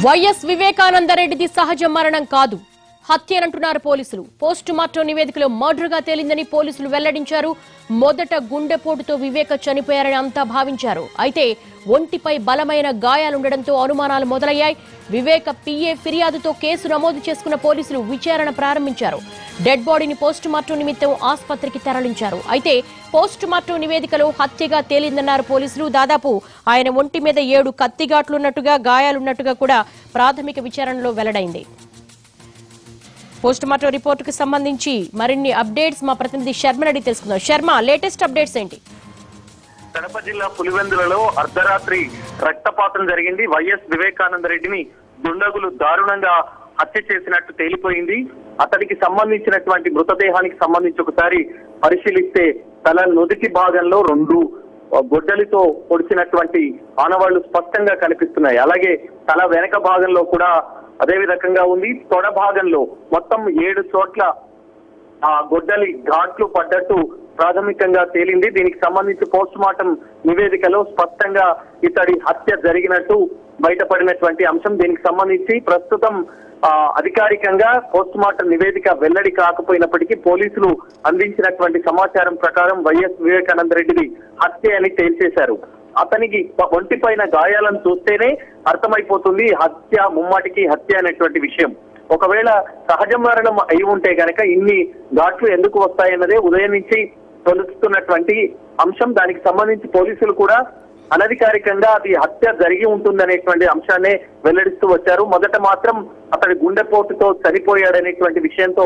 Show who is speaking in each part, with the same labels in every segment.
Speaker 1: YS వివేకానందరెడ్డిది సహజ మరణం కాదు, హత్యనంటున్నారు పోలీసులు. పోస్ట్ మార్టం నివేదికలో మర్డర్ గా తేలిందని పోలీసులు వెల్లడించారు. మొదట గుండెపోటుతో వివేక చనిపోయారని అంతా భావించారు. అయితే ఒంటిపై బలమైన గాయాలుండడంతో అనుమానాలు మొదలయ్యాయి. వివేక పిఏ ఫిర్యాదుతో కేసు నమోదు చేసుకున్న పోలీసులు విచారణ ప్రారంభించారు. డెడ్ బాడీని పోస్ట్ మార్టం నిమిత్తం ఆసుపత్రికి తరలించారు. అయితే పోస్ట్ మార్టం నివేదికలో హత్యగా తేలిందన్నారు పోలీసులు. దాదాపు ఆయన ఒంటి మీద 7 కత్తిఘాట్లున్నట్టుగా, గాయాలున్నట్టుగా కూడా ప్రాథమిక విచారణలో వెల్లడైంది. పోస్ట్ మార్టం రిపోర్టుకు సంబంధించి మరిన్ని అప్డేట్స్ మా ప్రతినిధి శర్మ రెడ్డి తెలుసుకుందాం. శర్మ, లేటెస్ట్ అప్డేట్స్ ఏంటి?
Speaker 2: కడప జిల్లా పులివెందులలో అర్ధరాత్రి రక్తపాతం జరిగింది. వైఎస్ వివేకానందరెడ్డిని దుండగులు దారుణంగా హత్య చేసినట్టు తేలిపోయింది. అతడికి సంబంధించినటువంటి మృతదేహానికి సంబంధించి ఒకసారి పరిశీలిస్తే తల నుదిటి భాగంలో 2 గొడ్డలితో పొడిచినటువంటి ఆనవాళ్లు స్పష్టంగా కనిపిస్తున్నాయి. అలాగే తల వెనక భాగంలో కూడా అదే విధంగా ఉంది. తొడ భాగంలో మొత్తం 7 చోట్ల ఆ గొడ్డలి ఘాట్లు పడ్డట్టు ప్రాథమికంగా తేలింది. దీనికి సంబంధించి పోస్ట్ మార్టం నివేదికలో స్పష్టంగా ఇతడి హత్య జరిగినట్టు బయటపడినటువంటి అంశం. దీనికి సంబంధించి ప్రస్తుతం అధికారికంగా పోస్ట్ మార్టం నివేదిక వెల్లడి కాకపోయినప్పటికీ పోలీసులు అందించినటువంటి సమాచారం ప్రకారం వైఎస్ వివేకానందరెడ్డిది హత్య అని తేల్చేశారు. అతనికి ఒంటిపైన గాయాలను చూస్తేనే అర్థమైపోతుంది హత్య, ముమ్మాటికి హత్య అనేటువంటి విషయం. ఒకవేళ సహజ మరణం అయి ఉంటే గనక ఇన్ని ఘాట్లు ఎందుకు వస్తాయన్నదే ఉదయం నుంచి తెలుస్తున్నటువంటి అంశం. దానికి సంబంధించి పోలీసులు కూడా అనధికారికంగా అది హత్య జరిగి ఉంటుందనేటువంటి అంశాన్ని వెల్లడిస్తూ వచ్చారు. మొదట మాత్రం అతడి గుండెపోటుతో చనిపోయాడనేటువంటి విషయంతో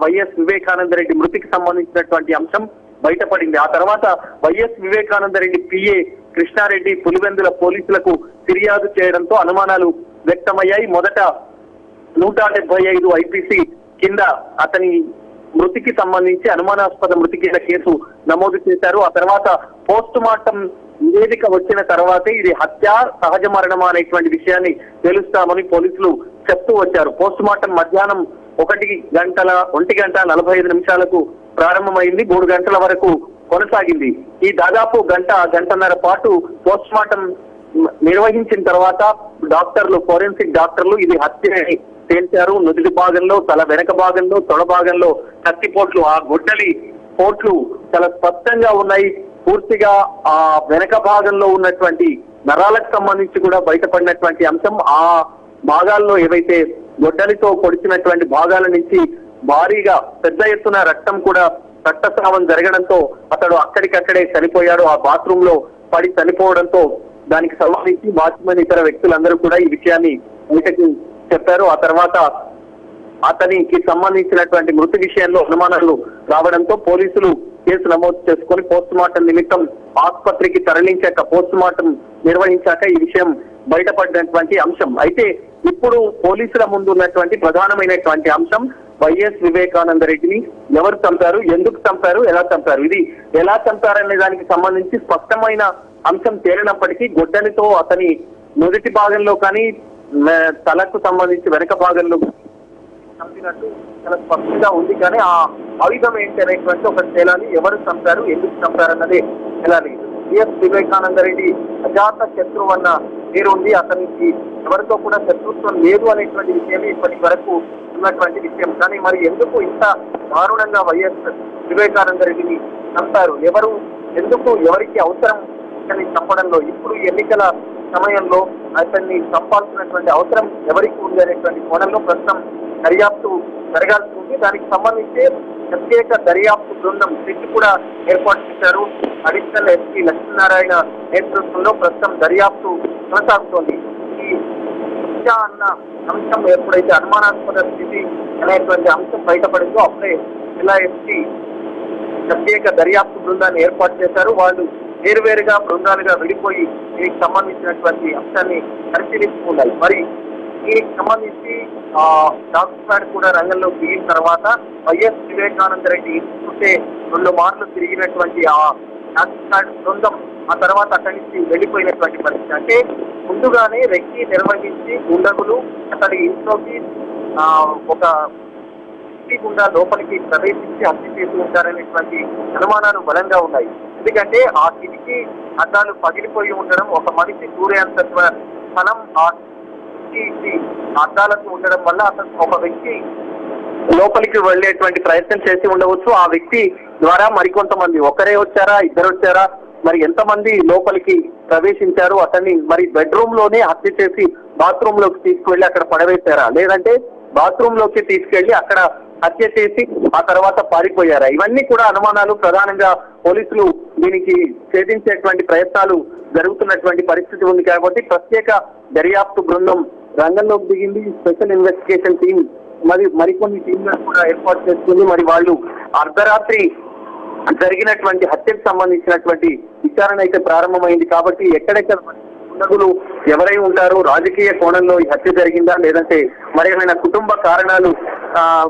Speaker 2: వైఎస్ వివేకానందరెడ్డి మృతికి సంబంధించినటువంటి అంశం బయటపడింది. ఆ తర్వాత వైఎస్ వివేకానందరెడ్డి పిఏ కృష్ణారెడ్డి పులివెందుల పోలీసులకు ఫిర్యాదు చేయడంతో అనుమానాలు వ్యక్తమయ్యాయి. మొదట 175 ఐపీసీ కింద అతని మృతికి సంబంధించి అనుమానాస్పద మృతి కింద కేసు నమోదు చేశారు. ఆ తర్వాత పోస్ట్ మార్టం నివేదిక వచ్చిన తర్వాతే ఇది హత్య, సహజ మరణమా అనేటువంటి విషయాన్ని తెలుస్తామని పోలీసులు చెప్తూ వచ్చారు. పోస్ట్ మార్టం మధ్యాహ్నం 1:45 ప్రారంభమైంది. 3 గంటల వరకు కొనసాగింది. ఈ దాదాపు గంటన్నర పాటు పోస్ట్ మార్టం నిర్వహించిన తర్వాత డాక్టర్లు, ఫోరెన్సిక్ డాక్టర్లు ఇది హత్య అని తేల్చారు. నుదిటి భాగంలో, తల వెనక భాగంలో, తొడ భాగంలో కత్తిపోట్లు, ఆ గొడ్డలి పోట్లు చాలా స్పష్టంగా ఉన్నాయి. పూర్తిగా ఆ వెనక భాగంలో ఉన్నటువంటి నరాలకు సంబంధించి కూడా బయటపడినటువంటి అంశం. ఆ భాగాల్లో ఏవైతే గొడ్డలితో పొడిచినటువంటి భాగాల నుంచి భారీగా పెద్ద ఎత్తున రక్తం కూడా రక్తస్రావం జరగడంతో అతడు అక్కడికక్కడే చనిపోయాడు. ఆ బాత్రూమ్ లో పడి చనిపోవడంతో దానికి సంబంధించి వాచ్మెన్, ఇతర వ్యక్తులందరూ కూడా ఈ విషయాన్ని బయటకు చెప్పారు. ఆ తర్వాత అతనికి సంబంధించినటువంటి మృతి విషయంలో అనుమానాలు రావడంతో పోలీసులు కేసు నమోదు చేసుకుని పోస్ట్ మార్టం నిమిత్తం ఆసుపత్రికి తరలించాక, పోస్ట్ మార్టం నిర్వహించాక ఈ విషయం బయటపడినటువంటి అంశం. అయితే ఇప్పుడు పోలీసుల ముందు ఉన్నటువంటి ప్రధానమైనటువంటి అంశం వైఎస్ వివేకానందరెడ్డిని ఎవరు చంపారు, ఎందుకు చంపారు, ఎలా చంపారు. ఇది ఎలా చంపారనే దానికి సంబంధించి స్పష్టమైన అంశం తేలినప్పటికీ గొడ్డలితో అతని నుదిటి భాగంలో కానీ, తలకు సంబంధించి వెనక భాగంలో చంపినట్టు చాలా స్పష్టంగా ఉంది. కానీ ఆ ఆయుధం ఏంటి అనేటువంటి ఒక తేలాలి. ఎవరు చంపారు, ఎందుకు చంపారన్నది తేలాలి. వైఎస్ వివేకానందరెడ్డి అజాత శత్రువు అన్న పేరు ఉంది. అతనికి ఎవరితో కూడా శత్రుత్వం లేదు అనేటువంటి విషయం ఇప్పటి వరకు ఉన్నటువంటి విషయం. కానీ మరి ఎందుకు ఇంత దారుణంగా వైఎస్ వివేకానందరెడ్డిని చంపారు, ఎవరు, ఎందుకు, ఎవరికి అవసరం అతన్ని చంపడంలో, ఇప్పుడు ఎన్నికల సమయంలో అతన్ని చంపాల్సినటువంటి అవసరం ఎవరికి ఉంది అనేటువంటి కోణంలో ప్రస్తుతం దర్యాప్తు జరగాల్సి ఉంది. దానికి సంబంధించి ప్రత్యేక దర్యాప్తు బృందం సిట్ కూడా ఏర్పాటు చేశారు. అడిషనల్ ఎస్పీ లక్ష్మీనారాయణ నేతృత్వంలో ప్రస్తుతం దర్యాప్తు కొనసాగుతోంది. ఈ హత్య అన్న అంశం ఎప్పుడైతే అనుమానాస్పద స్థితి అనేటువంటి అంశం బయటపడిందో అప్పుడే జిల్లా ఎస్పీ ప్రత్యేక దర్యాప్తు బృందాన్ని ఏర్పాటు చేశారు. వాళ్ళు వేరువేరుగా బృందాలుగా విడిపోయి దీనికి సంబంధించినటువంటి అంశాన్ని పరిశీలించుకున్నారు. మరి దీనికి సంబంధించి డాక్టర్ కూడా రంగంలో దిగిన తర్వాత వైఎస్ వివేకానందరెడ్డి చూస్తే 2 మార్లు తిరిగినటువంటి ఆ డాక్టర్ బృందం ఆ తర్వాత అక్కడి నుంచి వెళ్లిపోయినటువంటి పరిస్థితి. అంటే ముందుగానే రెక్కి నిర్వహించి దుండగులు అతడి ఇంట్లోకి ఒక గుండా లోపలికి ప్రవేశించి హత్య చేసి ఉంటారనేటువంటి అనుమానాలు బలంగా ఉన్నాయి. ఎందుకంటే ఆ కిటికీ అద్దాలు పగిలిపోయి ఉండడం, ఒక మనిషి దూరేంత స్థలం ఆ కిటికీ అద్దాలకు ఉండడం వల్ల అతను ఒక వ్యక్తి లోపలికి వెళ్లేటువంటి ప్రయత్నం చేసి ఉండవచ్చు. ఆ వ్యక్తి ద్వారా మరికొంతమంది, ఒకరే వచ్చారా, ఇద్దరు వచ్చారా, మరి ఎంతమంది లోపలికి ప్రవేశించారు, అతన్ని మరి బెడ్రూమ్ లోనే హత్య చేసి బాత్రూమ్ లోకి తీసుకువెళ్లి అక్కడ పడవేశారా, లేదంటే బాత్రూమ్ లోకి తీసుకెళ్లి అక్కడ హత్య చేసి ఆ తర్వాత పారిపోయారా? ఇవన్నీ కూడా అనుమానాలు. ప్రధానంగా పోలీసులు దీనికి ఛేదించేటువంటి ప్రయత్నాలు జరుగుతున్నటువంటి పరిస్థితి ఉంది. కాబట్టి ప్రత్యేక దర్యాప్తు బృందం రంగంలోకి దిగింది. స్పెషల్ ఇన్వెస్టిగేషన్ టీం మరికొన్ని టీంలను కూడా ఏర్పాటు చేస్తుంది. మరి వాళ్ళు అర్ధరాత్రి జరిగినటువంటి హత్యకు సంబంధించినటువంటి విచారణ అయితే ప్రారంభమైంది. కాబట్టి ఎక్కడెక్కడ దుండగులు ఎవరై ఉంటారు, రాజకీయ కోణంలో ఈ హత్య జరిగిందా, లేదంటే మరేమైనా కుటుంబ కారణాలు,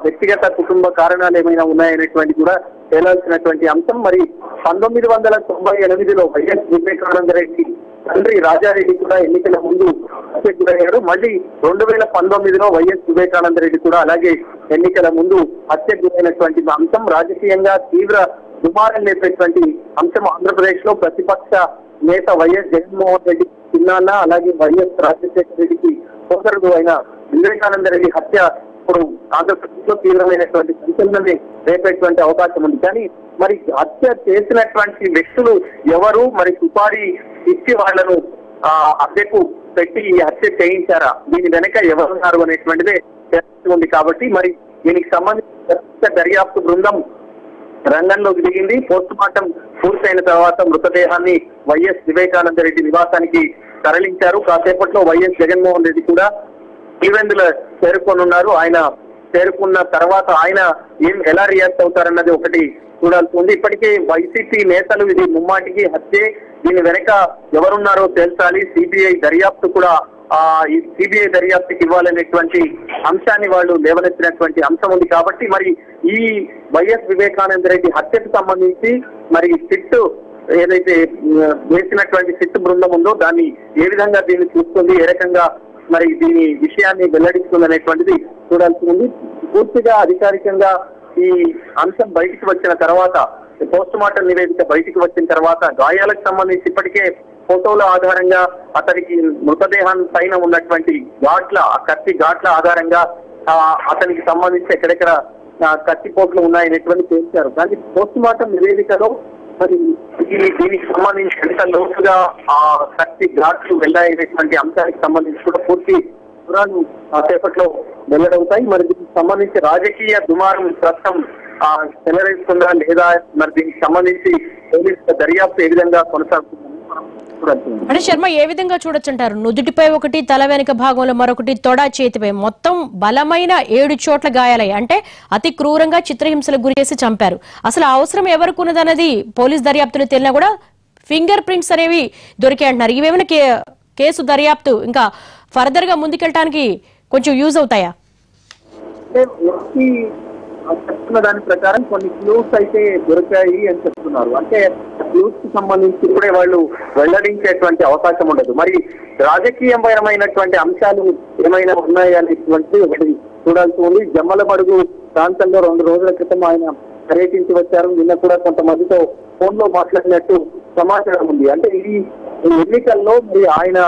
Speaker 2: వ్యక్తిగత కుటుంబ కారణాలు ఏమైనా ఉన్నాయనేటువంటి కూడా తేలాల్సినటువంటి అంశం. మరి 1998లో వైఎస్ వివేకానంద రెడ్డి తండ్రి రాజారెడ్డి కూడా ఎన్నికల ముందు హత్యకు గురయ్యారు. మళ్ళీ 2019లో వైఎస్ వివేకానంద రెడ్డి కూడా అలాగే ఎన్నికల ముందు హత్యకు గురైనటువంటి అంశం రాజకీయంగా తీవ్ర దుమారం లేపేటువంటి అంశం. ఆంధ్రప్రదేశ్ లో ప్రతిపక్ష నేత వైఎస్ జగన్మోహన్ రెడ్డి చిన్నాన్న, అలాగే వైఎస్ రాజశేఖర రెడ్డికి సోదరుడు అయిన వివేకానంద రెడ్డి హత్య ఇప్పుడు ఆంధ్రప్రదేశ్ లో తీవ్రమైనటువంటి సంచలనాన్ని రేపేటువంటి అవకాశం ఉంది. కానీ మరి హత్య చేసినటువంటి వ్యక్తులు ఎవరు, మరి సుపారీ ఇచ్చి వాళ్లను హత్యకు పెట్టి ఈ హత్య చేయించారా, దీని వెనక ఎవరున్నారు అనేటువంటిదే ఉంది. కాబట్టి మరి దీనికి సంబంధించిన దర్యాప్తు బృందం రంగంలోకి దిగింది. పోస్ట్ మార్టం పూర్తయిన తర్వాత మృతదేహాన్ని వైఎస్ వివేకానంద రెడ్డి నివాసానికి తరలించారు. కాసేపట్లో వైఎస్ జగన్మోహన్ రెడ్డి కూడా ఈవెందులో చేరుకోనున్నారు. ఆయన చేరుకున్న తర్వాత ఆయన ఎలా రియాక్ట్ అవుతారన్నది ఒకటి చూడాల్సి ఉంది. ఇప్పటికే వైసీపీ నేతలు ఇది ముమ్మాటికి హత్యే, దీని వెనక ఎవరున్నారో తేల్చాలి, సిబిఐ దర్యాప్తు కూడా ఈ సిబిఐ దర్యాప్తుకి ఇవ్వాలనేటువంటి అంశాన్ని వాళ్ళు లేవనెత్తినటువంటి అంశం ఉంది. కాబట్టి మరి ఈ వైఎస్ వివేకానంద రెడ్డి హత్యకు సంబంధించి మరి సిట్ ఏదైతే వేసినటువంటి సిట్ బృందం ఉందో దాన్ని ఏ విధంగా దీన్ని చూస్తుంది, ఏ రకంగా మరి దీని విషయాన్ని వెల్లడిస్తుంది అనేటువంటిది చూడాల్సి ఉంది. పూర్తిగా అధికారికంగా ఈ అంశం బయటికి వచ్చిన తర్వాత, పోస్ట్ మార్టం నివేదిక బయటికి వచ్చిన తర్వాత గాయాలకు సంబంధించి ఇప్పటికే ఫోటోల ఆధారంగా అతనికి మృతదేహం పైన ఉన్నటువంటి ఘాట్ల, కత్తి ఘాట్ల ఆధారంగా అతనికి సంబంధించి ఎక్కడెక్కడ కత్తిపోట్లు ఉన్నాయనేటువంటి తేల్చారు. కానీ పోస్ట్ మార్టం నివేదికలో మరి దీనికి సంబంధించి ఎంత లోతుగా ఆ కత్తి ఘాట్లు వెళ్ళాయనేటువంటి అంశానికి సంబంధించి కూడా పూర్తి వివరాలు సేపట్లో వెల్లడవుతాయి. మరి దీనికి సంబంధించి రాజకీయ దుమారం ప్రస్తుతం చెలరేస్తుందా లేదా, మరి దీనికి సంబంధించి పోలీసుల దర్యాప్తు ఏ విధంగా కొనసాగుతుందని మనం చూడాల్సి.
Speaker 1: అంటే శర్మ, ఏ విధంగా చూడొచ్చంటారు? నుదుటిపై ఒకటి, తల వెనుక భాగంలో మరొకటి, తొడ, చేతిపై మొత్తం బలమైన 7 చోట్ల గాయాలయ్యాయి. అంటే అతి క్రూరంగా చిత్రహింసలకు గురి చేసి చంపారు. అసలు అవసరం ఎవరికి ఉన్నదన్నది పోలీస్ దర్యాప్తులు తేలినా కూడా ఫింగర్ ప్రింట్స్ అనేవి దొరికాయి అంటున్నారు. ఇవేమైనా కేసు దర్యాప్తు ఇంకా ఫర్దర్ గా ముందుకెళ్ళడానికి కొంచెం యూజ్ అవుతాయా?
Speaker 2: చెప్తున్న దాని ప్రకారం కొన్ని క్లూస్ అయితే దొరికాయి అని చెప్తున్నారు. అంటే క్లూస్ కి సంబంధించి ఇప్పుడే వాళ్ళు వెల్లడించేటువంటి అవకాశం ఉండదు. మరి రాజకీయపరమైనటువంటి అంశాలు ఏమైనా ఉన్నాయా అనేటువంటి ఒకటి చూడాల్సి ఉంది. జమ్మలమడుగు ప్రాంతంలో 2 రోజుల క్రితం ఆయన పర్యటించి వచ్చారు. నిన్న కూడా కొంతమందితో ఫోన్ లో మాట్లాడినట్టు సమాచారం ఉంది. అంటే ఈ ఎన్నికల్లో మరి ఆయన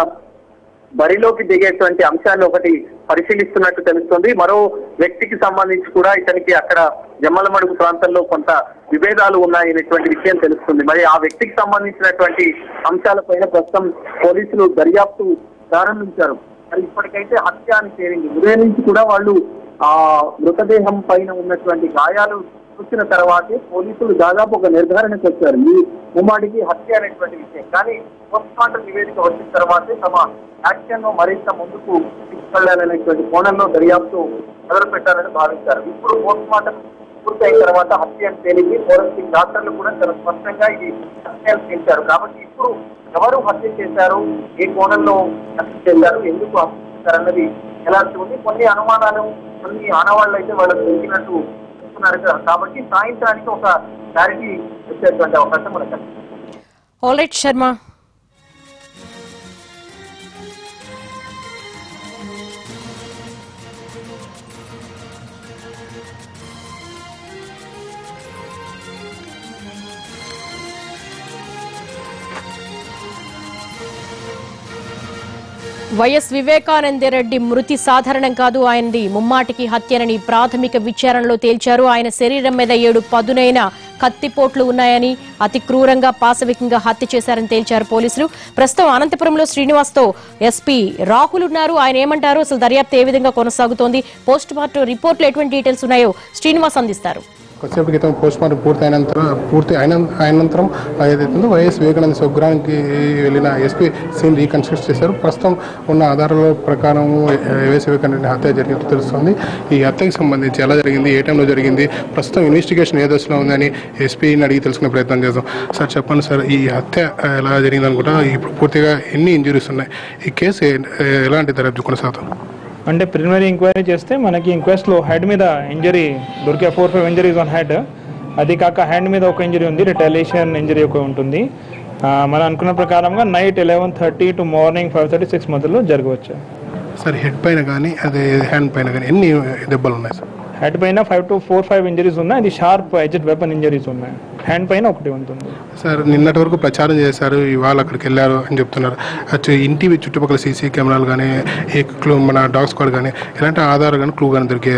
Speaker 2: బరిలోకి దిగేటువంటి అంశాన్ని ఒకటి పరిశీలిస్తున్నట్టు తెలుస్తుంది. మరో వ్యక్తికి సంబంధించి కూడా ఇతనికి అక్కడ జమ్మలమడుగు ప్రాంతంలో కొంత విభేదాలు ఉన్నాయనేటువంటి విషయం తెలుస్తుంది. మరి ఆ వ్యక్తికి సంబంధించినటువంటి అంశాలపైన ప్రస్తుతం పోలీసులు దర్యాప్తు ప్రారంభించారు. మరి ఇప్పటికైతే హత్య అని చేరింది. ఉదయం నుంచి కూడా వాళ్ళు ఆ మృతదేహం పైన ఉన్నటువంటి గాయాలు చూసిన తర్వాతే పోలీసులు దాదాపు ఒక నిర్ధారణకు వచ్చారు, ఈ ముమ్మాడికి హత్య అనేటువంటి విషయం. కానీ పోస్ట్ మార్టం నివేదిక వచ్చిన తర్వాతే తమ యాక్షన్ మరింత ముందుకు తీసుకెళ్లాలనేటువంటి కోణంలో దర్యాప్తు మొదలు పెట్టాలని భావించారు. ఇప్పుడు పోస్ట్ మార్టం పూర్తయిన తర్వాత హత్య అని తేలింది. ఫోరెన్సిక్ డాక్టర్లు కూడా చాలా స్పష్టంగా ఇది హత్య అని తేల్చారు. కాబట్టి ఇప్పుడు ఎవరు హత్య చేశారు, ఏ కోణంలో హత్య చేశారు, ఎందుకు హత్య చేశారన్నది ఎలాంటి ఉంది. కొన్ని అనుమానాలు, కొన్ని ఆనవాళ్ళు అయితే వాళ్ళకు తెలిసినట్టు చెప్తున్నారు కదా. కాబట్టి సాయంత్రానికి ఒక క్లారిటీ వచ్చేటువంటి అవకాశం మనకు కనిపిస్తుంది.
Speaker 1: All right Sharma. YS Vivekananda Reddy మృతి సాధారణం కాదు, ఆయనది ముమ్మాటికి హత్యనని ప్రాథమిక విచారణలో తేల్చారు. ఆయన శరీరం మీద 7 పదునైన కత్తిపోట్లు ఉన్నాయని, అతి క్రూరంగా పాశవికంగా హత్య చేశారని తేల్చారు పోలీసులు. ప్రస్తుతం అనంతపురంలో శ్రీనివాస్తో ఎస్పీ రాహుల్ ఉన్నారు. ఆయన ఏమంటారు, అసలు దర్యాప్తు ఏ విధంగా కొనసాగుతోంది, పోస్ట్ మార్టం రిపోర్టులో ఎటువంటి డీటెయిల్స్ ఉన్నాయో శ్రీనివాస్ అందిస్తారు.
Speaker 3: కొద్దిసేపటి క్రితం పోస్ట్ మార్టం పూర్తి అయినంతరం ఏదైతుందో వైఎస్ వివేకానంద స్వగృహానికి వెళ్ళిన ఎస్పీ సీన్ రీకన్స్ట్రక్ట్ చేశారు. ప్రస్తుతం ఉన్న ఆధారాల ప్రకారం వైఎస్ వివేకానంద హత్య జరిగినట్టు తెలుస్తుంది. ఈ హత్యకు సంబంధించి ఎలా జరిగింది, ఏ టైంలో జరిగింది, ప్రస్తుతం ఇన్వెస్టిగేషన్ ఏ దశలో ఉందని ఎస్పీని అడిగి తెలుసుకునే ప్రయత్నం చేద్దాం. సార్ చెప్పండి సార్, ఈ హత్య ఎలా జరిగింది అనుకుంటా, ఇప్పుడు పూర్తిగా ఎన్ని ఇంజురీస్ ఉన్నాయి, ఈ కేసు ఎలాంటి దర్యాప్తు కొనసాగుతాం?
Speaker 4: అంటే ప్రిలిమినరీ ఎంక్వైరీ చేస్తే మనకి ఇంక్వెస్ట్లో హెడ్ మీద ఇంజరీ దొరికే 4-5 ఇంజరీస్ ఆన్ హెడ్. అది కాక హ్యాండ్ మీద ఒక ఇంజరీ ఉంది, రిటాలియేషన్ ఇంజరీ ఒక ఉంటుంది. మనం అనుకున్న ప్రకారంగా నైట్ 11:30 టు మార్నింగ్ 5:36 మధ్యలో జరగవచ్చు.
Speaker 3: సార్ హెడ్ పైన కానీ అదే హ్యాండ్ పైన కానీ ఎన్ని దెబ్బలు ఉన్నాయి సార్?
Speaker 4: హెడ్ పైన 5 ఇంజరీస్ ఉన్నాయి, అది షార్ప్ ఎడ్జ్డ్ వెపన్ ఇంజరీస్ ఉన్నాయి. హ్యాండ్ పైన ఒకటి ఉంటుంది.
Speaker 3: సార్ నిన్నటి వరకు ప్రచారం చేశారు, ఇవాళ అక్కడికి వెళ్ళారు అని చెప్తున్నారు. ఇంటి చుట్టుపక్కల సీసీ కెమెరాలు కానీ మన డాగ్ స్క్వాడ్ కానీ ఎలాంటి ఆధారాలు కానీ క్లూ కానీ దొరికే?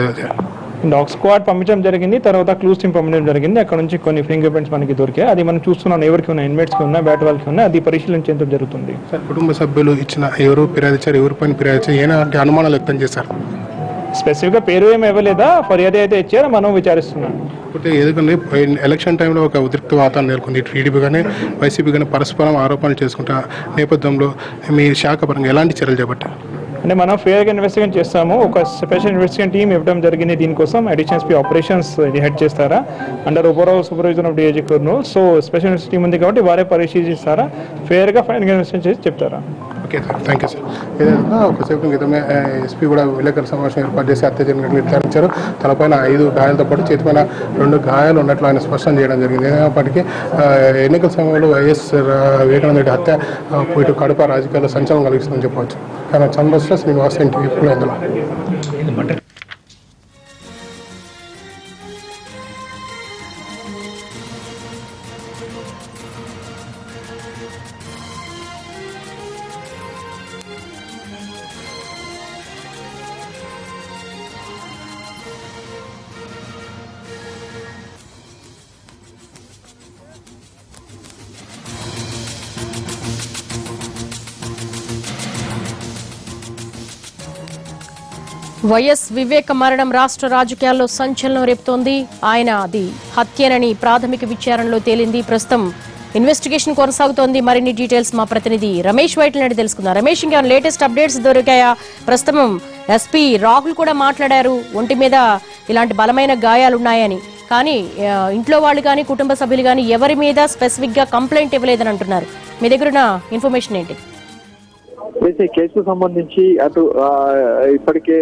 Speaker 4: డాగ్ స్క్వాడ్ పంపించడం జరిగింది, తర్వాత క్లూస్ టీమ్ పంపించడం జరిగింది. అక్కడ నుంచి కొన్ని ఫింగర్ ప్రింట్స్ మనకి దొరికాయి. అది మనం చూస్తున్నాం, ఎవరికి ఉన్నాయి, ఇన్వెట్స్కి ఉన్నాయి, బ్యాట్ వాళ్ళకి ఉన్నాయి, అది పరిశీలించేందుకు జరుగుతుంది.
Speaker 3: సార్ కుటుంబ సభ్యులు ఇచ్చిన ఎవరు ఫిర్యాదు ఇచ్చారు, ఎవరి పైన ఫిర్యాదు ఇచ్చారు, ఏనాంటి అనుమానాలు వ్యక్తం చేశారు?
Speaker 4: స్పెసిఫిక్గా పేరు ఏమి ఇవ్వలేదా, ఫిర్యాదు అయితే ఇచ్చారో మనం విచారిస్తున్నాం.
Speaker 3: అంటే ఎందుకంటే ఎలక్షన్ టైంలో ఒక ఉద్రిక్త వాతావరణం నెలకొంది. టీడీపీ కానీ వైసీపీ కానీ పరస్పరం ఆరోపణలు చేసుకుంటా నేపథ్యంలో మీ శాఖ పరంగా ఎలాంటి చర్యలు చేపట్టారు?
Speaker 4: అంటే మనం ఫేర్గా ఇన్వెస్టిగేట్ చేస్తాము. ఒక స్పెషల్ ఇన్వెస్టిగేషన్ టీం ఇవ్వడం జరిగింది. దీనికోసం అడిషనల్ ఎస్పీ ఆపరేషన్స్ ఇది హెడ్ చేస్తారా, under overall supervision of DIG Kurnool. So special investigation team ఉంది కాబట్టి వారే పరిశీలిస్తారా, ఫేర్గా ఫైనల్గా ఇన్వెస్టిగేషన్ చేసి చెప్తారా.
Speaker 3: Okay sir, thank you sir. ఏదైనా ఒకసేపు క్రితమే ఎస్పీ కూడా విలేకరుల సమావేశం ఏర్పాటు చేసి హత్య జరిగినట్టు నిర్ధారించారు. తలపైన 5 గాయాలతో పాటు చేతిపైన 2 గాయాలు ఉన్నట్లు ఆయన స్పష్టం చేయడం జరిగింది. ఏదైనప్పటికీ ఎన్నికల సమయంలో వైఎస్ వివేకానంద రెడ్డి హత్య ఇటు కడప రాజకీయాల్లో సంచలనం కలిగిస్తుందని చెప్పవచ్చు. కానీ చంద్రశ్రీ శ్రీనివాస్ ఇంటికి పులివెందుల.
Speaker 1: వైఎస్ వివేక మరణం రాష్ట్ర రాజకీయాల్లో సంచలనం రేపుతోంది. ఆయన అది హత్యనని ప్రాథమిక విచారణలో తేలింది. ప్రస్తుతం ఇన్వెస్టిగేషన్ కొనసాగుతోంది. మరిన్ని డీటెయిల్స్ మా ప్రతినిధి రమేష్ వైట్ల నుండి తెలుసుకుందాం. రమేష్, ఇంకా లేటెస్ట్ అప్డేట్స్ దొరికాయా? ప్రస్తుతం ఎస్పీ రాహుల్ కూడా మాట్లాడారు, ఒంటి మీద ఇలాంటి బలమైన గాయాలున్నాయని. కానీ ఇంట్లో వాళ్ళు కానీ కుటుంబ సభ్యులు కానీ ఎవరి మీద స్పెసిఫిక్ గా కంప్లైంట్ ఇవ్వలేదని అంటున్నారు. మీ దగ్గర ఉన్న ఇన్ఫర్మేషన్ ఏంటి?
Speaker 5: కేసుకు సంబంధించి అటు ఇప్పటికే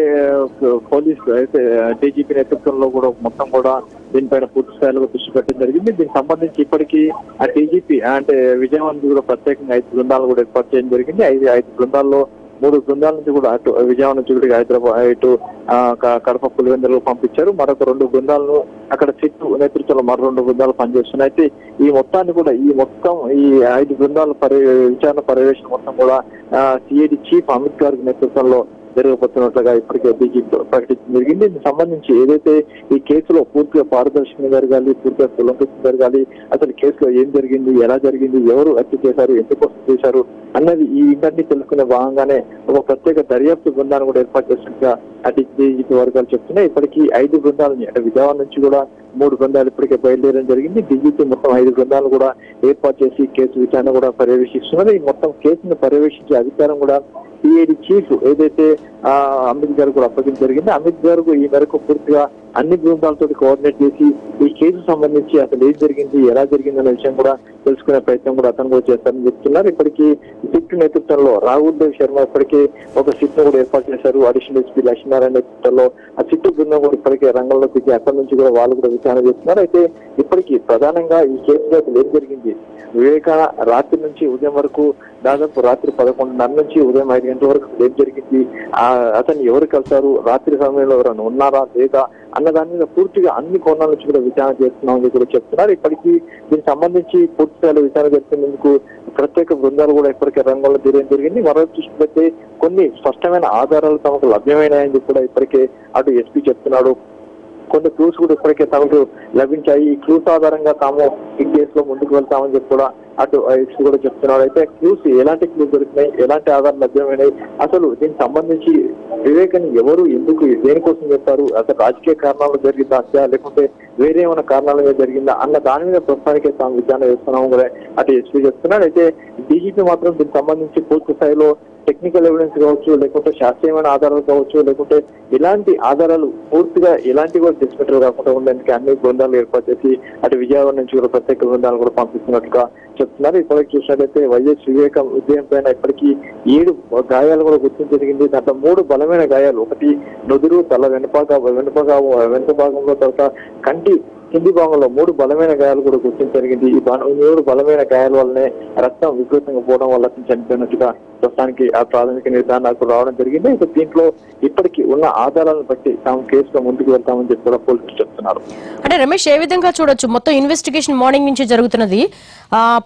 Speaker 5: పోలీసులు అయితే డీజీపీ నేతృత్వంలో కూడా మొత్తం కూడా దీనిపైన పూర్తి స్థాయిలో దృష్టి పెట్టడం జరిగింది. దీనికి సంబంధించి ఇప్పటికీ ఆ డీజీపీ అంటే విజయవాడ కూడా ప్రత్యేకంగా 5 బృందాలు కూడా ఏర్పాటు చేయడం జరిగింది. 5 బృందాల్లో 3 బృందాల నుంచి కూడా అటు విజయవాడ నుంచి కూడా హైదరాబాద్ ఇటు కడప పులివెందులు పంపించారు. మరొక 2 బృందాలను అక్కడ సిట్టు నేతృత్వంలో మరో 2 బృందాలు పనిచేస్తున్నాయి. అయితే ఈ మొత్తాన్ని కూడా ఈ 5 బృందాల విచారణ పర్యవేక్షణ మొత్తం కూడా సిఐడి చీఫ్ అమిత్ గారి నేతృత్వంలో జరగబోతున్నట్లుగా ఇప్పటికే డీజీపీ ప్రకటించడం జరిగింది. దీనికి సంబంధించి ఏదైతే ఈ కేసులో పూర్తిగా పారదర్శకంగా జరగాలి, పూర్తిగా కులంకృతం జరగాలి, అసలు కేసులో ఏం జరిగింది, ఎలా జరిగింది, ఎవరు హత్య చేశారు, ఎందుకోసం చేశారు అన్నది ఈ ఇంటర్ని తెలుసుకునే భాగంగానే ఒక ప్రత్యేక దర్యాప్తు బృందాన్ని కూడా ఏర్పాటు చేసినట్టుగా అటు డీజీపీ వర్గాలు చెప్తున్నాయి. ఇప్పటికీ 5 బృందాలని అంటే విజయవాడ నుంచి కూడా 3 బృందాలు ఇప్పటికే బయలుదేరడం జరిగింది. డీజీపీ మొత్తం 5 బృందాలు కూడా ఏర్పాటు చేసి కేసు విచారణ కూడా పర్యవేక్షిస్తున్నారు. ఈ మొత్తం కేసును పర్యవేక్షించే అధికారం కూడా సిఐడి చీఫ్ ఏదైతే అమిత్ గారు కూడా అప్పగించడం జరిగింది. అమిత్ గారు ఈ మేరకు పూర్తిగా అన్ని బృందాలతో కోఆర్డినేట్ చేసి ఈ కేసు సంబంధించి అసలు ఏం జరిగింది, ఎలా జరిగింది అనే విషయం కూడా తెలుసుకునే ప్రయత్నం కూడా అతను కూడా చేస్తారని చెప్తున్నారు. ఇప్పటికీ సిట్ నేతృత్వంలో రాహుల్ దేవ్ శర్మ ఇప్పటికే ఒక సిట్ ను కూడా ఏర్పాటు చేశారు. అడిషనల్ ఎస్పీ లక్ష్మీనారాయణ నేతృత్వంలో ఆ సిట్ బృందం కూడా ఇప్పటికే రంగంలో దిగి అక్కడి నుంచి కూడా వాళ్ళు కూడా విచారణ చేస్తున్నారు. అయితే ఇప్పటికీ ప్రధానంగా ఈ కేసులో ఏం జరిగింది, వివేక రాత్రి నుంచి ఉదయం వరకు దాదాపు రాత్రి 11:30 నుంచి ఉదయం 5 గంటల వరకు ఏం జరిగింది, అతను ఎవరు కలిసారు, రాత్రి సమయంలో ఎవరైనా ఉన్నారా లేదా అన్న దాని మీద పూర్తిగా అన్ని కోణాల నుంచి కూడా విచారణ చేస్తున్నామని కూడా చెప్తున్నారు. ఇప్పటికీ దీనికి సంబంధించి పూర్తి స్థాయిలో విచారణ చేస్తున్నందుకు ప్రత్యేక బృందాలు కూడా ఇప్పటికే రంగంలో దిగడం జరిగింది. మరోవైపు చూసినట్లయితే కొన్ని స్పష్టమైన ఆధారాలు తమకు లభ్యమైనాయని కూడా ఇప్పటికే అటు ఎస్పీ చెప్తున్నాడు. కొన్ని క్లూస్ కూడా ఇప్పటికే తమకు లభించాయి. ఈ క్లూస్ ఆధారంగా తాము ఈ కేసులో ముందుకు వెళ్తామని చెప్పి కూడా అటు ఎస్పీ కూడా చెప్తున్నాడు. అయితే క్లూస్ ఎలాంటి క్లూస్ దొరికినాయి, ఎలాంటి ఆధారాలు లభ్యమైనాయి, అసలు దీనికి సంబంధించి వివేకని ఎవరు ఎందుకు దేనికోసం చెప్పారు, అసలు రాజకీయ కారణాలు జరిగిందా హత్య లేకుంటే వేరే ఏమైనా కారణాల మీద జరిగిందా అన్న దాని మీద ప్రస్తుతానికి తాము విచారణ చేస్తున్నాము కూడా అటు ఎస్పీ చెప్తున్నాడు. అయితే డీజీపీ మాత్రం దీనికి సంబంధించి పూర్తి స్థాయిలో టెక్నికల్ ఎవిడెన్స్ కావచ్చు, లేకుంటే శాస్త్రీయమైన ఆధారాలు కావచ్చు, లేకుంటే ఇలాంటి ఆధారాలు పూర్తిగా ఇలాంటి కూడా డిస్మిటల్ కాకుండా ఉండడానికి అన్ని బృందాలు ఏర్పాటు చేసి అటు విజయవాడ నుంచి కూడా ప్రత్యేక బృందాలు కూడా పంపిస్తున్నట్టుగా చెప్తున్నారు. ఇప్పటికి చూసినట్లయితే వైఎస్ వివేకం ఉదయం పైన ఇప్పటికీ 7 గాయాలు కూడా గుర్తించడం జరిగింది. దాంట్లో 3 బలమైన గాయాలు, ఒకటి నుదురు, తల వెనుక భాగంలో, తర్వాత కంటి కింది భాగంలో 3 బలమైన గాయాలు కూడా గుర్తించడం జరిగింది. ఈ 3 బలమైన గాయాల వల్లనే రక్తం విపరీతంగా పోవడం వల్ల చనిపోయినట్టుగా ప్రస్తుతానికి ఆ ప్రాథమిక నిర్ధారణకు రావడం జరిగింది. ఇక దీంట్లో ఇప్పటికీ ఉన్న ఆధారాలను బట్టి తాము కేసులో ముందుకు వెళ్తామని చెప్పి కూడా పోలీసులు చెప్తున్నారు.
Speaker 1: అంటే రమేష్, ఏ విధంగా చూడొచ్చు మొత్తం ఇన్వెస్టిగేషన్ మార్నింగ్ నుంచి జరుగుతున్నది,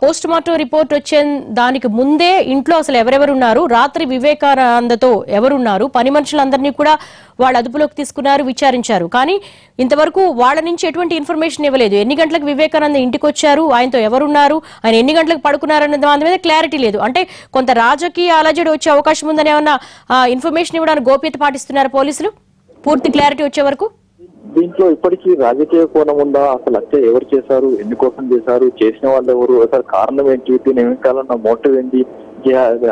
Speaker 1: పోస్ట్ మార్టం రిపోర్ట్ వచ్చే దానికి ముందే ఇంట్లో అసలు ఎవరెవరు ఉన్నారు, రాత్రి వివేకానందతో ఎవరున్నారు, పని మనుషులందరినీ కూడా వాళ్ళు అదుపులోకి తీసుకున్నారు, విచారించారు. కానీ ఇంతవరకు వాళ్ళ నుంచి ఎటువంటి ఇన్ఫర్మేషన్ ఇవ్వలేదు. ఎన్ని గంటలకు వివేకానంద ఇంటికి వచ్చారు, ఆయనతో ఎవరున్నారు, ఆయన ఎన్ని గంటలకు పడుకున్నారనే దాని మీద క్లారిటీ లేదు. అంటే కొంత రాజకీయ అలజడి వచ్చే అవకాశం ఉందని ఏమన్నా ఇన్ఫర్మేషన్ ఇవ్వడానికి గోప్యత పాటిస్తున్నారు పోలీసులు పూర్తి క్లారిటీ వచ్చే వరకు?
Speaker 5: దీంట్లో ఇప్పటికీ రాజకీయ కోణం ఉందా, అసలు హత్య ఎవరు చేశారు, ఎందుకోసం చేశారు, చేసిన వాళ్ళు ఎవరు, అసలు కారణం ఏంటి, దీని వెనకాల ఉన్న మోటివ్ ఏంటి,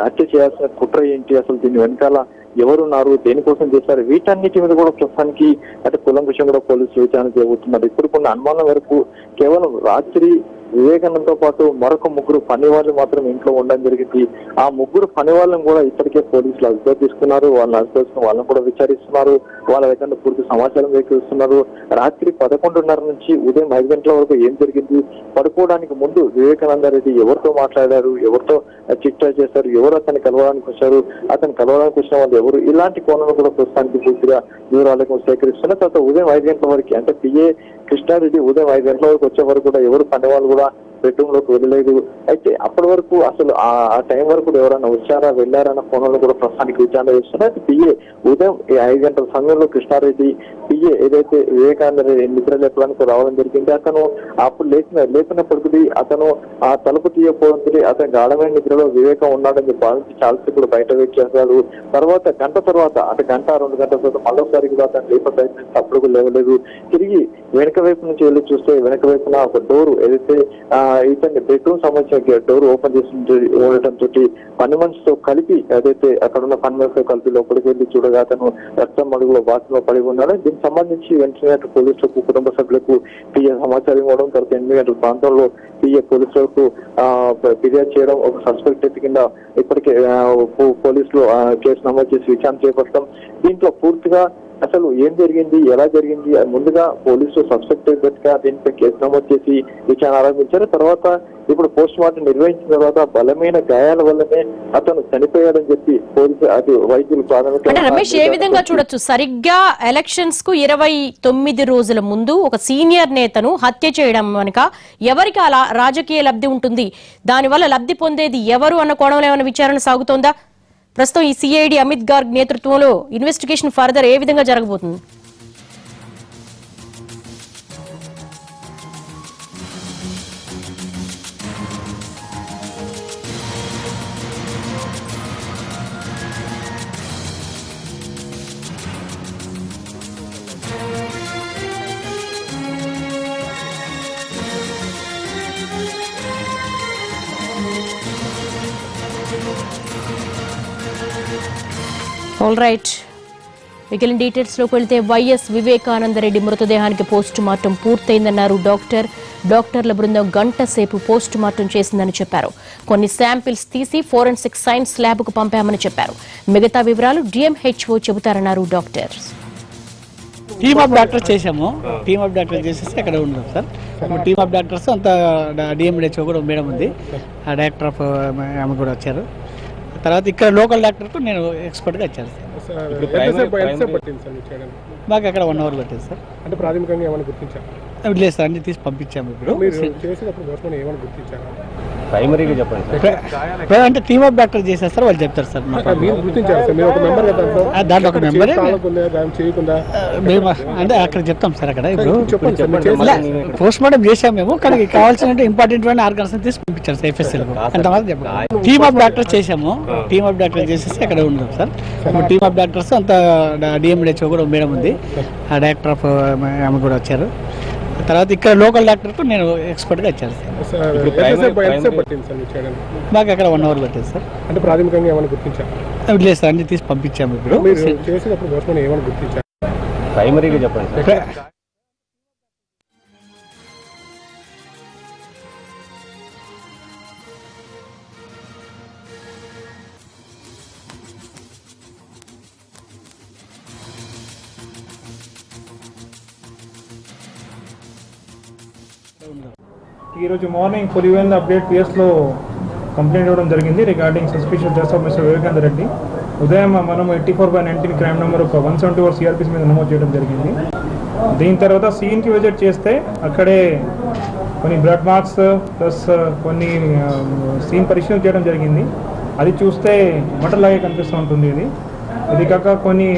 Speaker 5: హత్య చేయాల్సిన కుట్ర ఏంటి, అసలు దీని వెనకాల ఎవరున్నారు, దేనికోసం చేశారు, వీటన్నిటి మీద కూడా ప్రస్తుతానికి అంటే కులంకుశం కూడా పోలీసులు విచారణ చేయబోతున్నారు. ఇప్పుడు కొన్ని అనుమానం వరకు కేవలం రాత్రి వివేకానందతో పాటు మరొక 3 పని వాళ్ళు మాత్రం ఇంట్లో ఉండడం జరిగింది. ఆ 3 పని వాళ్ళని కూడా ఇప్పటికే పోలీసులు అదుపులో తీసుకున్నారు. వాళ్ళని అదుపులో తీసుకుని వాళ్ళని కూడా విచారిస్తున్నారు. వాళ్ళ దగ్గర పూర్తి సమాచారం సేకరిస్తున్నారు. రాత్రి 11:30 నుంచి ఉదయం 5 గంటల వరకు ఏం జరిగింది, పడుకోవడానికి ముందు వివేకానంద రెడ్డి ఎవరితో మాట్లాడారు, ఎవరితో చిట్ చాట్ చేశారు, ఎవరు అతన్ని కలవడానికి వచ్చారు, అతను కలవడానికి వచ్చిన వాళ్ళు ఎవరు, ఇలాంటి కోణంలో కూడా ప్రస్తుతానికి పూర్తిగా వివరాలకు సేకరిస్తున్నారు. తర్వాత ఉదయం 5 గంటల వరకు అంటే పిఏ కృష్ణారెడ్డి ఉదయం 5 గంటల వరకు వచ్చే వరకు కూడా ఎవరు పని వాళ్ళు కూడా బెడ్రూమ్ లోకి వెళ్ళలేదు. అయితే అప్పటి వరకు అసలు ఆ టైం వరకు ఎవరైనా వచ్చారా వెళ్ళారన్న కోణంలో కూడా ప్రస్తుతానికి విచారణ చేస్తున్నారు. అయితే పిఏ ఉదయం 5 గంటల సమయంలో కృష్ణారెడ్డి పిఏ ఏదైతే వివేకానంద నిద్ర లేపడానికి రావడం జరిగింది. అతను అప్పుడు లేపినప్పటికీ అతను ఆ తలుపు తీయకపోవడంతో అతను గాఢమైన నిద్రలో వివేకం ఉన్నాడని భావించి చాలాసేపు కూడా బయట వెయిట్ చేశారు. గంట తర్వాత అంటే 1-2 గంటల తర్వాత మరోసారి కూడా అతను లేప ప్రయత్నిస్తే అప్పుడు లేవలేదు. తిరిగి వెనక వైపు నుంచి వెళ్ళి చూస్తే వెనక వైపున ఒక డోర్ ఏదైతే ఇతని బెడ్రూమ్ సంబంధించిన డోర్ ఓపెన్ చేసి ఉండటంతో పని మనిషితో కలిపి ఏదైతే అక్కడ ఉన్న పని మనిషితో కలిపి లోపలికి వెళ్ళి చూడగా అతను రక్తం అడుగులో బాత్రూంలో పడి ఉన్నాడు. దీనికి సంబంధించి వెంటనే పోలీసులకు కుటుంబ సభ్యులకు పిఏ సమాచారం ఇవ్వడం, తర్వాత 8 గంటల ప్రాంతంలో పిఏ పోలీసులకు ఫిర్యాదు చేయడం, ఒక సస్పెక్ట్ డెత్ కింద ఇప్పటికే పోలీసులు కేసు నమోదు చేసి విచారణ చేపట్టడం. దీంట్లో పూర్తిగా అసలు ఏం జరిగింది, ఎలా జరిగింది, ముందుగా పోలీసులు సస్పెక్ట్ గా దీనిపై కేసు నమోదు చేసి విచారణ ఆరంభించారు. తర్వాత ఇప్పుడు పోస్ట్ మార్టం నిర్వహించిన తర్వాత బలమైన గాయాల వల్లనే అతను చనిపోయాడని చెప్పి పోలీసు అది వైద్యులు ప్రాథమిక.
Speaker 1: రమేష్, ఏ విధంగా చూడొచ్చు, సరిగ్గా ఎలక్షన్స్ కు 29 రోజుల ముందు ఒక సీనియర్ నేతను హత్య చేయడం వెనుక ఎవరికి అలా రాజకీయ లబ్ధి ఉంటుంది, దానివల్ల లబ్ధి పొందేది ఎవరు అన్న కోణంలో ఏమైనా విచారణ సాగుతోందా? ప్రస్తుతం ఈ సిఐడి అమిత్ గార్గ్ నేతృత్వంలో ఇన్వెస్టిగేషన్ ఫర్దర్ ఏ విధంగా జరగబోతుంది? ఆల్ రైట్, మిగిలిన డీటెయిల్స్ లోకి వెళ్తే వైఎస్ వివేకానందరెడ్డి మృతదేహానికి పోస్ట్ మార్టం పూర్తయిందన్నారు డాక్టర్. డాక్టర్ల బృందం గంట సేపు పోస్ట్ మార్టం చేసిందని చెప్పారు. కొన్ని శాంపిల్స్ తీసి ఫోరెన్సిక్ సైన్స్ ల్యాబ్ కు పంపామని చెప్పారు. మిగతా వివరాలు డిఎంహెచ్ఓ చెబుతారన్నారు డాక్టర్.
Speaker 6: టీమ్ ఆఫ్ డాక్టర్స్ చేసాము. టీమ్ ఆఫ్ డాక్టర్స్ చేసేసి అక్కడ ఉన్నాం సార్. టీమ్ ఆఫ్ డాక్టర్స్ అంతా డిఎంహెచ్ఓ కూడా మేడం ఉంది, ఆ డైరెక్టర్ ఆఫ్ ఆమె కూడా వచ్చారు. తర్వాత ఇక్కడ లోకల్ డాక్టర్కు నేను ఎక్స్పర్ట్గా వచ్చాను. మాకు అక్కడ 1 అవర్ పట్టింది సార్.
Speaker 3: అంటే ప్రాథమికంగా ఏమైనా గుర్తించారు?
Speaker 6: లేదు సార్, అన్ని తీసి పంపించాము. ఇప్పుడు
Speaker 3: చేసేటప్పుడు పోస్ట్మార్టం ఏమైనా గుర్తించారు?
Speaker 7: ప్రైమరీగా చెప్పండి.
Speaker 6: అంటే టీమ్ ఆఫ్ డాక్టర్ చేసేస్తారు, వాళ్ళు చెప్తారు సార్.
Speaker 3: మీరు గుర్తించారు సార్, మీరు ఒక మెంబర్ కదా
Speaker 6: దాంట్లో ఒక మెంబరే
Speaker 3: చేయకుండా
Speaker 6: మేము అంటే అక్కడ చెప్తాం సార్. అక్కడ ఇప్పుడు పోస్ట్ మార్టం చేసాము మేము, కానీ కావాల్సిన ఇంపార్టెంట్ ఆర్గన్స్ తీసి పంపించారు సార్ ఎఫ్ఎస్ఎల్. అంతమాత్రం చెప్పండి. టీమ్ ఆఫ్ డాక్టర్ చేసాము, టీమ్ ఆఫ్ డాక్టర్ చేసేసి అక్కడ ఉన్నాం సార్. టీమ్ ఆఫ్ డాక్టర్స్ అంతా డిఎండిహెచ్ఓ కూడా మేడం ఉంది, ఆ డైరెక్టర్ ఆఫ్ ఆమె కూడా వచ్చారు. తర్వాత ఇక్కడ లోకల్ డాక్టర్కు నేను ఎక్స్పర్ట్గా వచ్చాను సార్. మాకు అక్కడ 1 అవర్ పట్టింది సార్.
Speaker 3: అంటే ప్రాథమికంగా ఏమైనా గుర్తించారు?
Speaker 6: లేదు సార్, అన్ని తీసి పంపించాము. ఇప్పుడు
Speaker 3: చేసేటప్పుడు పోస్ట్మార్టం ఏమైనా గుర్తించారు?
Speaker 7: ప్రైమరీగా చెప్పండి సార్.
Speaker 4: ఈరోజు మార్నింగ్ పులివెందు అప్డేట్ పిఎస్లో కంప్లైంట్ ఇవ్వడం జరిగింది regarding suspicious death of mister Vivekananda Reddy. ఉదయం మనం 84/19 క్రైమ్ నెంబర్ ఒక 174 సిఆర్పిసి మీద నమోదు చేయడం జరిగింది. దీని తర్వాత సీన్కి విజిట్ చేస్తే అక్కడే కొన్ని బ్లడ్ మార్క్స్ ప్లస్ కొన్ని సీన్ పరిశీలన చేయడం జరిగింది. అది చూస్తే మటర్ లాగే కనిపిస్తూ ఉంటుంది. ఇది కాక కొన్ని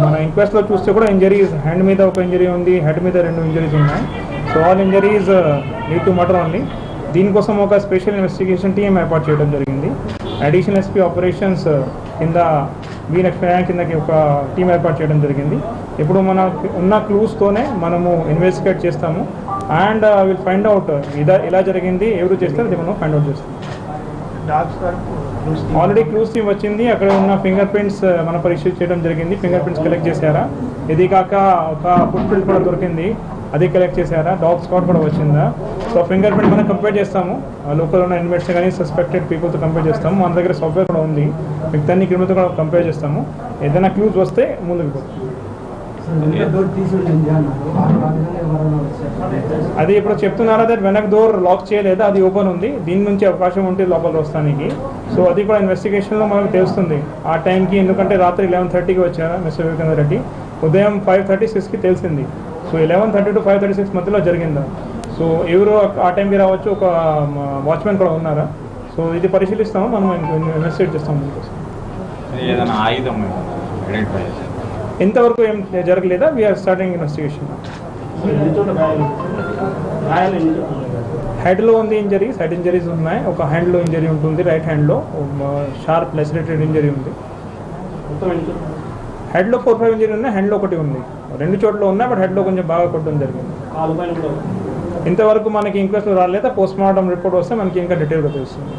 Speaker 4: మన ఇంక్వెస్ట్లో చూస్తే కూడా ఇంజరీస్, హ్యాండ్ మీద ఒక ఇంజరీ ఉంది, హెడ్ మీద 2 ఇంజరీస్ ఉన్నాయి. So all injuries lead to murder only. దీనికోసం ఒక స్పెషల్ ఇన్వెస్టిగేషన్ టీం ఏర్పాటు చేయడం జరిగింది. అడిషనల్ ఎస్పీ ఆపరేషన్స్ కింద కిందకి ఒక టీం ఏర్పాటు చేయడం జరిగింది. ఇప్పుడు మన ఉన్న క్లూస్తోనే మనము ఇన్వెస్టిగేట్ చేస్తాము అండ్ విల్ ఫైండ్ అవుట్ ఇలా జరిగింది, ఎవరు చేస్తారు అది మనం ఫైండ్ అవుట్ చేస్తాం. ఆల్రెడీ క్లూస్ టీమ్ వచ్చింది, అక్కడ ఉన్న ఫింగర్ ప్రింట్స్ మనం పరిశీలి చేయడం జరిగింది. ఫింగర్ ప్రింట్స్ కలెక్ట్ చేశారా, ఇది కాక ఒక ఫుట్ ప్రింట్ కూడా దొరికింది, అది కలెక్ట్ చేశారా, డాగ్ స్పాట్ కూడా వచ్చిందా. సో ఫింగర్ ప్రింట్ మనం కంపేర్ చేస్తాము, లోకల్ ఉన్న ఇన్వెస్టర్ కానీ సస్పెక్టెడ్ పీపుల్తో కంపేర్ చేస్తాము. మన దగ్గర సాఫ్ట్వేర్ కూడా ఉంది, మిగతాన్ని క్రిమినల్తో కూడా కంపేర్ చేస్తాము. ఏదైనా క్లూస్ వస్తే ముందుకు పోతాం. అది ఇప్పుడు చెప్తున్నారా దట్ వెనక్ డోర్ లాక్ చేయలేదా, అది ఓపెన్ ఉంది, దీని నుంచి అవకాశం ఉంటుంది లోపల వస్తానికి. సో అది కూడా ఇన్వెస్టిగేషన్లో మనకు తెలుస్తుంది ఆ టైంకి. ఎందుకంటే రాత్రి 11:30కి వచ్చారా మిస్టర్ వివేకానంద రెడ్డి, ఉదయం 5:36కి తెలిసింది. సో 11:30 to 5:36 మధ్యలో జరిగిందా. సో ఎవరు ఆ టైంకి రావచ్చు, ఒక వాచ్మెన్ కూడా ఉన్నారా. సో ఇది పరిశీలిస్తాము, మనం ఇన్వెస్టిగేట్ చేస్తాము. ఇంతవరకు ఏం జరగలేదా, వీఆర్ స్టార్టింగ్ ఇన్వెస్టిగేషన్. హెడ్లో ఉంది ఇంజరీస్, హెడ్ ఇంజరీస్ ఉన్నాయి, ఒక హ్యాండ్లో ఇంజరీ ఉంటుంది, రైట్ హ్యాండ్లో షార్ప్ లెసిరేటెడ్ ఇంజరీ ఉంది. హెడ్లో 4-5 ఇంజరీ ఉన్నాయి, హ్యాండ్లో ఒకటి ఉంది, 2 చోట్ల ఉన్నాయి, బట్ హెడ్లో కొంచెం బాగా కొట్టడం జరిగింది. ఇంతవరకు మనకి ఇంక్వెస్ట్లో రాలేదా, పోస్ట్ మార్టం రిపోర్ట్ వస్తే మనకి ఇంకా డీటెయిల్గా తెలుస్తుంది.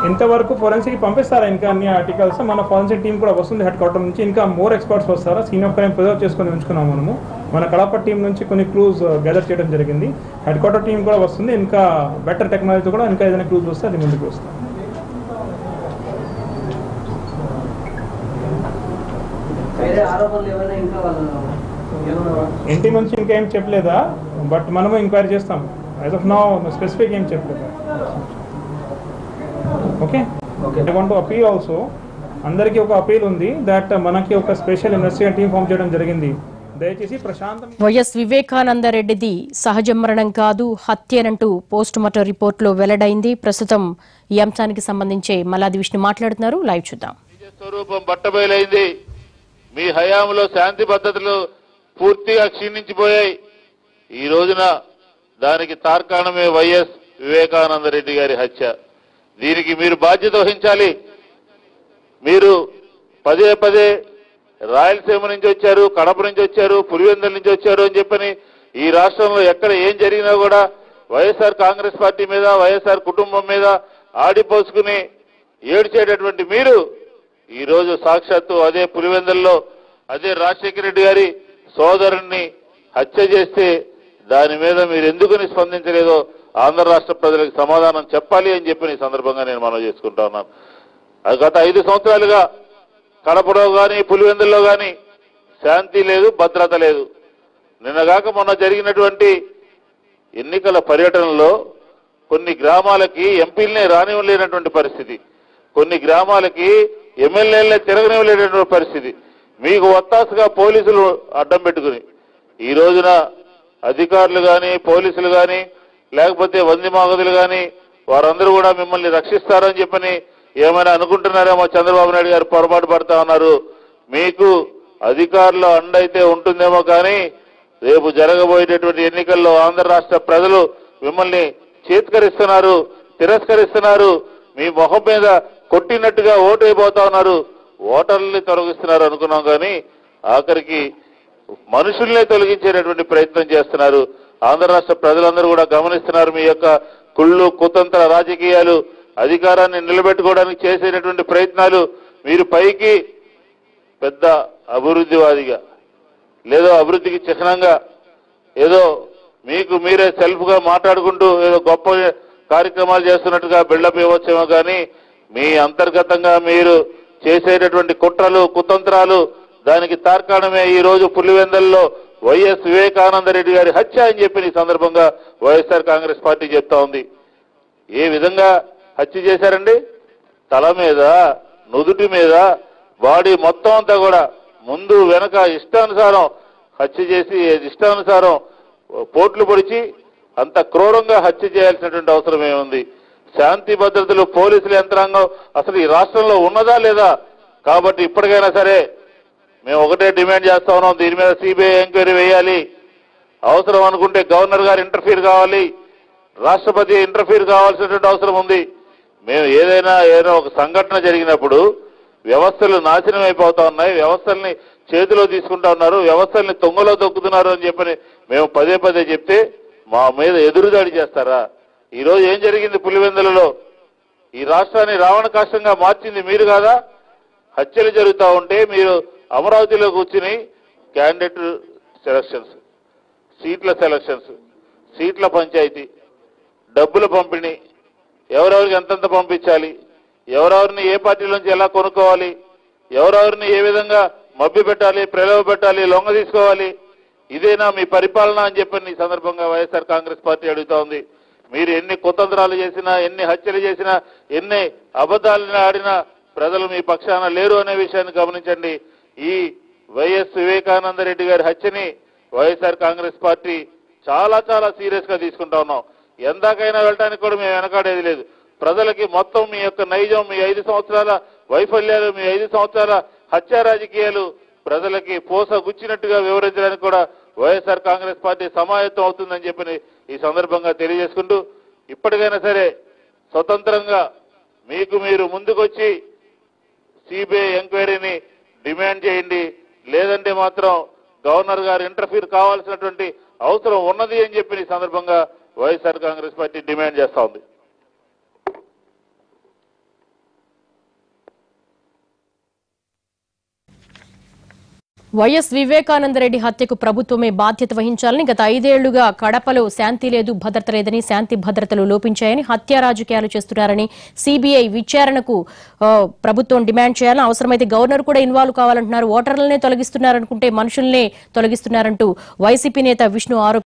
Speaker 4: ఇంతవరకు ఫోరెన్సిక్ పంపిస్తారా ఇంకా అన్ని ఆర్టికల్స్, మన ఫోరెన్సిక్ టీం కూడా వస్తుంది హెడ్ క్వార్టర్ నుంచి, ఇంకా మోర్ ఎక్స్పర్ట్స్ వస్తారా. సీన్ ఆఫ్ క్రైమ్ ప్రిజర్వ్ చేసుకొని ఉంచుకున్నాం మనము. మన కడప టీం నుంచి కొన్ని క్లూస్ గ్యాదర్ చేయడం జరిగింది, హెడ్ క్వార్టర్ టీం కూడా వస్తుంది, ఇంకా బెటర్ టెక్నాలజీతో కూడా ఇంకా ఏదైనా క్లూస్ వస్తే అది ముందుకు వస్తుంది. ఇంటి నుంచి ఇంకా ఏం చెప్పలేదా, బట్ మనము ఎంక్వైరీ చేస్తాం. యాజ్ ఆఫ్ నౌ స్పెసిఫిక్ ఏం చెప్పలేదా. Okay, I want to appeal also, అందరికీ ఒక అపీల్ ఉంది దట్ మనకి ఒక స్పెషల్ ఇన్వెస్టిగేషన్ టీం ఫామ్ చేయడం జరిగింది. దయచేసి ప్రశాంతం.
Speaker 1: వైఎస్ వివేకానంద రెడ్డిది సహజ మరణం కాదు, హత్యనంటూ పోస్ట్ మార్టం రిపోర్టులో వెల్లడైంది. ప్రస్తుతం ఈ అంశానికి సంబంధించి మల్లాది విష్ణు మాట్లాడుతున్నారు, లైవ్ చూద్దాం.
Speaker 8: స్వరూపం బట్టబయలైంది. మీ హయాంలో శాంతి భద్రతలు పూర్తిగా క్షీణించిపోయాయి. ఈ రోజున దానికి తార్కాణమే వైఎస్ వివేకానంద రెడ్డి గారి హత్య. దీనికి మీరు బాధ్యత వహించాలి. మీరు పదే పదే రాయలసీమ నుంచి వచ్చారు, కడప నుంచి వచ్చారు, పులివెందుల నుంచి వచ్చారు అని చెప్పని ఈ రాష్ట్రంలో ఎక్కడ ఏం జరిగినా కూడా వైఎస్ఆర్ కాంగ్రెస్ పార్టీ మీద, వైఎస్ఆర్ కుటుంబం మీద ఆడిపోసుకుని ఏడ్చేటటువంటి మీరు ఈరోజు సాక్షాత్తు అదే పులివెందుల్లో అదే రాజశేఖర రెడ్డి గారి సోదరుణ్ణి హత్య చేస్తే దాని మీద మీరు ఎందుకని స్పందించలేదో ఆంధ్ర రాష్ట్ర ప్రజలకు సమాధానం చెప్పాలి అని చెప్పి ఈ సందర్భంగా నేను మనవి చేసుకుంటా ఉన్నాను. అది గత 5 సంవత్సరాలుగా కడపలో కానీ పులివెందుల్లో కానీ శాంతి లేదు, భద్రత లేదు. నిన్నగాక మొన్న జరిగినటువంటి ఎన్నికల పర్యటనలో కొన్ని గ్రామాలకి ఎంపీలనే రానివ్వలేనటువంటి పరిస్థితి, కొన్ని గ్రామాలకి ఎమ్మెల్యేలే తిరగనివ్వలేనటువంటి పరిస్థితి. మీకు ఒత్తాసుగా పోలీసులు అడ్డం పెట్టుకుని ఈ రోజున అధికారులు కానీ పోలీసులు కానీ లేకపోతే వంది మాగదులు కానీ వారందరూ కూడా మిమ్మల్ని రక్షిస్తారని చెప్పని ఏమైనా అనుకుంటున్నారేమో చంద్రబాబు నాయుడు గారు పొరపాటు పడతా ఉన్నారు. మీకు అధికారుల అండైతే ఉంటుందేమో కానీ రేపు జరగబోయేటటువంటి ఎన్నికల్లో ఆంధ్ర రాష్ట్ర ప్రజలు మిమ్మల్ని చేత్కరిస్తున్నారు, తిరస్కరిస్తున్నారు, మీ మొహం మీద కొట్టినట్టుగా ఓటు అయిపోతా ఉన్నారు, ఓటర్లని తొలగిస్తున్నారు అనుకున్నాం కానీ ఆఖరికి మనుషుల్నే తొలగించేటటువంటి ప్రయత్నం చేస్తున్నారు. ఆంధ్ర రాష్ట్ర ప్రజలందరూ కూడా గమనిస్తున్నారు మీ యొక్క కుళ్ళు కుతంత్ర రాజకీయాలు, అధికారాన్ని నిలబెట్టుకోవడానికి చేసేటటువంటి ప్రయత్నాలు. మీరు పైకి పెద్ద అభివృద్ధివాదిగా లేదో అభివృద్ధికి చిహ్నంగా ఏదో మీకు మీరే సెల్ఫ్గా మాట్లాడుకుంటూ ఏదో గొప్ప కార్యక్రమాలు చేస్తున్నట్టుగా బిల్డప్ ఇవ్వచ్చేమో కానీ మీ అంతర్గతంగా మీరు చేసేటటువంటి కుట్రలు కుతంత్రాలు దానికి తార్కాణమే ఈ రోజు పులివెందల్లో వైఎస్ వివేకానంద రెడ్డి గారి హత్య అని చెప్పి ఈ సందర్భంగా వైఎస్ఆర్ కాంగ్రెస్ పార్టీ చెప్తా ఉంది. ఏ విధంగా హత్య చేశారండి? తల మీద, నుదుటి మీద, బాడీ మొత్తం అంతా కూడా ముందు వెనక ఇష్టానుసారం హత్య చేసి ఇష్టానుసారం పోట్లు పొడిచి అంత క్రూరంగా హత్య చేయాల్సినటువంటి అవసరం ఏముంది? శాంతి భద్రతలు పోలీసుల యంత్రాంగం అసలు ఈ రాష్ట్రంలో ఉన్నదా లేదా? కాబట్టి ఇప్పటికైనా సరే మేము ఒకటే డిమాండ్ చేస్తా ఉన్నాం, దీని మీద సిబిఐ ఎంక్వైరీ వేయాలి. అవసరం అనుకుంటే గవర్నర్ గారు ఇంటర్ఫీర్ కావాలి, రాష్ట్రపతి ఇంటర్ఫీర్ కావాల్సినటువంటి అవసరం ఉంది. మేము ఏదైనా ఒక సంఘటన జరిగినప్పుడు వ్యవస్థలు నాశనం అయిపోతా ఉన్నాయి, వ్యవస్థల్ని చేతిలో తీసుకుంటా ఉన్నారు, వ్యవస్థల్ని తొంగలో దొక్కుతున్నారు అని చెప్పని మేము పదే పదే చెప్తే మా మీద ఎదురుదాడి చేస్తారా? ఈరోజు ఏం జరిగింది పులివెందులలో? ఈ రాష్ట్రాన్ని రావణ కాష్టంగా మార్చింది మీరు కాదా? హత్యలు జరుగుతూ ఉంటే మీరు అమరావతిలో కూర్చుని క్యాండిడేట్ సెలక్షన్స్, సీట్ల సెలక్షన్స్, సీట్ల పంచాయతీ, డబ్బుల పంపిణీ, ఎవరెవరికి ఎంతెంత పంపించాలి, ఎవరెవరిని ఏ పార్టీలోంచి ఎలా కొనుక్కోవాలి, ఎవరెవరిని ఏ విధంగా మభ్య పెట్టాలి, ప్రలోభ పెట్టాలి, లొంగ తీసుకోవాలి, ఇదేనా మీ పరిపాలన అని చెప్పని ఈ సందర్భంగా వైఎస్ఆర్ కాంగ్రెస్ పార్టీ అడుగుతా ఉంది. మీరు ఎన్ని కుతంత్రాలు చేసినా, ఎన్ని హత్యలు చేసినా, ఎన్ని అబద్ధాలను ఆడినా ప్రజలు మీ పక్షాన లేరు అనే విషయాన్ని గమనించండి. ఈ వైఎస్ వివేకానంద రెడ్డి గారి హత్యని వైఎస్ఆర్ కాంగ్రెస్ పార్టీ చాలా చాలా సీరియస్ గా తీసుకుంటా ఉన్నాం. ఎందాకైనా వెళ్ళడానికి కూడా మేము వెనకాడేది లేదు. ప్రజలకి మొత్తం మీ యొక్క నైజం, మీ 5 సంవత్సరాల వైఫల్యాలు, మీ 5 సంవత్సరాల హత్యా రాజకీయాలు ప్రజలకి పోస గుచ్చినట్టుగా వివరించడానికి కూడా వైఎస్ఆర్ కాంగ్రెస్ పార్టీ సమాయత్తం అవుతుందని చెప్పి ఈ సందర్భంగా తెలియజేసుకుంటూ ఇప్పటికైనా సరే స్వతంత్రంగా మీకు మీరు ముందుకొచ్చి సిబిఐ ఎంక్వైరీని డిమాండ్ చేయండి. లేదంటే మాత్రం గవర్నర్ గారు ఇంటర్ఫీర్ కావాల్సినటువంటి అవసరం ఉన్నది అని చెప్పి ఈ సందర్భంగా వైఎస్ఆర్ కాంగ్రెస్ పార్టీ డిమాండ్ చేస్తా ఉంది.
Speaker 1: వైఎస్ వివేకానందరెడ్డి హత్యకు ప్రభుత్వమే బాధ్యత వహించాలని గత 5 ఏళ్లుగా కడపలో శాంతి లేదు, భద్రత లేదని, శాంతి భద్రతలు లోపించాయని, హత్య రాజకీయాలు చేస్తున్నారని సిబిఐ విచారణకు ప్రభుత్వం డిమాండ్ చేయాలని, అవసరమైతే గవర్నర్ కూడా ఇన్వాల్వ్ కావాలంటున్నారు. ఓటర్లనే తొలగిస్తున్నారనుకుంటే మనుషుల్నే తొలగిస్తున్నారంటూ వైసీపీ నేత విష్ణు ఆరోపించారు.